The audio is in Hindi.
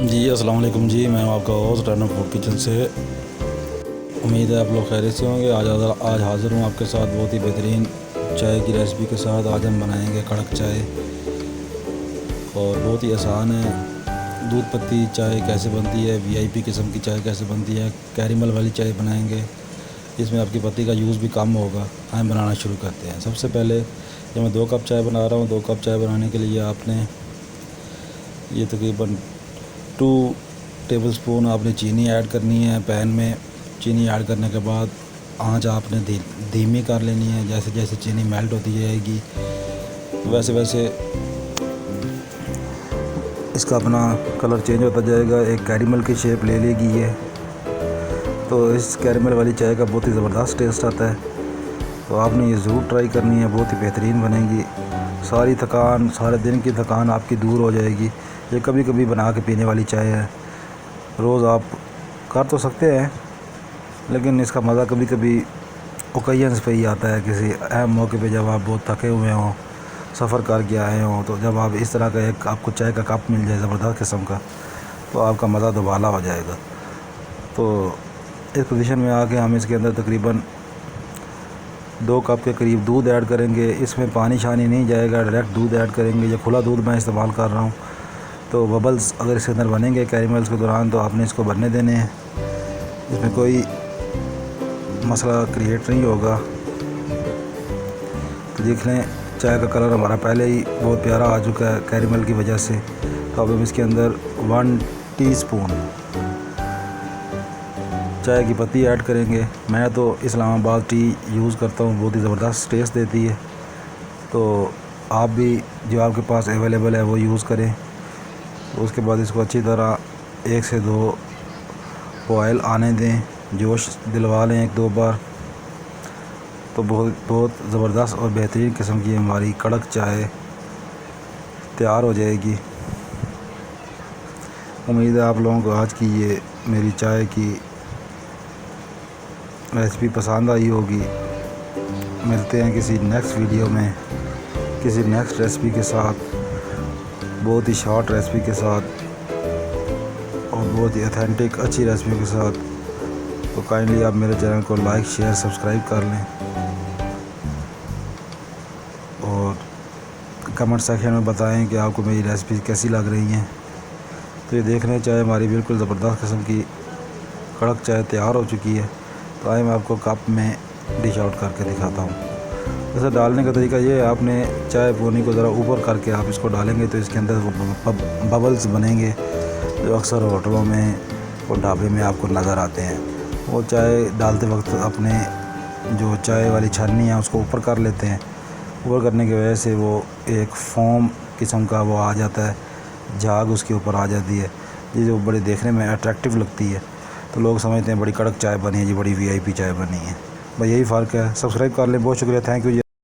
जी अस्सलाम वालेकुम जी, मैं हूं आपका होस्ट टर्न फूड किचन से। उम्मीद है आप लोग खैरियत से होंगे। आज हाज़िर हूं आपके साथ बहुत ही बेहतरीन चाय की रेसिपी के साथ। आज हम बनाएंगे कड़क चाय और बहुत ही आसान है। दूध पत्ती चाय कैसे बनती है, वीआईपी किस्म की चाय कैसे बनती है, कैरेमल वाली चाय बनाएंगे। इसमें आपकी पत्ती का यूज़ भी कम होगा। आइए बनाना शुरू करते हैं। सबसे पहले जब मैं 2 कप चाय बना रहा हूँ, 2 कप चाय बनाने के लिए आपने ये तकरीबन 2 टेबलस्पून आपने चीनी ऐड करनी है पैन में। चीनी ऐड करने के बाद आंच आपने धीमी कर लेनी है। जैसे जैसे चीनी मेल्ट होती जाएगी वैसे वैसे इसका अपना कलर चेंज होता जाएगा, एक कैरेमल की शेप ले लेगी ये। तो इस कैरेमल वाली चाय का बहुत ही ज़बरदस्त टेस्ट आता है। तो आपने ये ज़रूर ट्राई करनी है, बहुत ही बेहतरीन बनेगी। सारी थकान, सारे दिन की थकान आपकी दूर हो जाएगी। ये कभी कभी बना के पीने वाली चाय है, रोज़ आप कर तो सकते हैं, लेकिन इसका मज़ा कभी कभी ओकेजन्स पे ही आता है। किसी अहम मौके पे जब आप बहुत थके हुए हों, सफ़र करके आए हों, तो जब आप इस तरह का एक आपको चाय का कप मिल जाए ज़बरदस्त किस्म का, तो आपका मज़ा दोबाला हो जाएगा। तो इस पोजीशन में आके हम इसके अंदर तकरीबन 2 कप के करीब दूध ऐड करेंगे। इसमें पानी शानी नहीं जाएगा, डायरेक्ट दूध ऐड करेंगे। ये खुला दूध मैं इस्तेमाल कर रहा हूँ। तो बबल्स अगर इसके अंदर बनेंगे कैरेमल्स के दौरान, तो आपने इसको बनने देने हैं। इसमें कोई मसला क्रिएट नहीं होगा। तो देख लें, चाय का कलर हमारा पहले ही बहुत प्यारा आ चुका है कैरेमल की वजह से। तो अब हम इसके अंदर 1 टीस्पून चाय की पत्ती ऐड करेंगे। मैं तो इस्लामाबाद टी यूज़ करता हूँ, बहुत ही ज़बरदस्त टेस्ट देती है। तो आप भी जो आपके पास अवेलेबल है वो यूज़ करें। तो उसके बाद इसको अच्छी तरह 1 से 2 बॉयल आने दें, जोश दिलवा लें 1-2 बार। तो बहुत ज़बरदस्त और बेहतरीन किस्म की हमारी कड़क चाय तैयार हो जाएगी। उम्मीद है आप लोगों को आज की ये मेरी चाय की रेसिपी पसंद आई होगी। मिलते हैं किसी नेक्स्ट वीडियो में, किसी नेक्स्ट रेसिपी के साथ, बहुत ही शॉर्ट रेसिपी के साथ और बहुत ही ऑथेंटिक अच्छी रेसिपी के साथ। तो काइंडली आप मेरे चैनल को लाइक, शेयर, सब्सक्राइब कर लें और कमेंट सेक्शन में बताएं कि आपको मेरी रेसिपी कैसी लग रही हैं। तो ये देख लें, चाय हमारी बिल्कुल ज़बरदस्त किस्म की कड़क चाय तैयार हो चुकी है। तो आइए मैं आपको कप में डिश आउट करके दिखाता हूँ। वैसे डालने का तरीका ये है, आपने चाय पोनी को ज़रा ऊपर करके आप इसको डालेंगे तो इसके अंदर वो बबल्स बनेंगे जो अक्सर होटलों में और ढाबे में आपको नज़र आते हैं। वो चाय डालते वक्त अपने जो चाय वाली छन्नी है उसको ऊपर कर लेते हैं। ऊपर करने की वजह से वो एक फोम किस्म का वो आ जाता है, झाग उसके ऊपर आ जाती है, ये जो बड़ी देखने में अट्रैक्टिव लगती है। तो लोग समझते हैं बड़ी कड़क चाय बनी है जी, बड़ी वीआईपी चाय बनी है। बस यही फ़र्क है। सब्सक्राइब कर लें। बहुत शुक्रिया, थैंक यू जी।